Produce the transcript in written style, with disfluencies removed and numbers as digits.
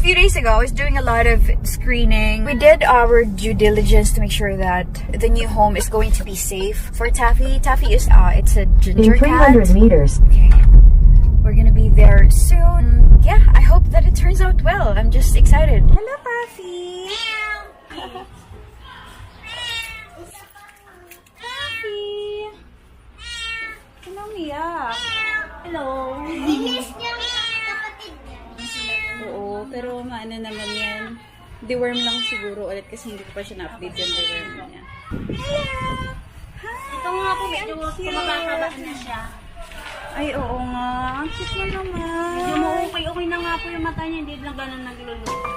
few days ago, I was doing a lot of screening. We did our due diligence to make sure that the new home is going to be safe for Taffy. Taffy is, it's a ginger In 300 cat. meters. Okay. We're gonna be there soon. Yeah, I hope that it turns out well. I'm just excited. Hello, Taffy. Taffy. Hello, Mia. Hello. Linis niya kapatid niya. Oo, pero maano naman yan. Deworm lang siguro ulit kasi hindi ko pa siya na-update yung deworm niya. Ito nga po, medyo kumakakabahan na siya. Ay, oo nga. Ang cute na naman. Medyo okay na nga po yung mata niya, hindi na ganun nagluluto.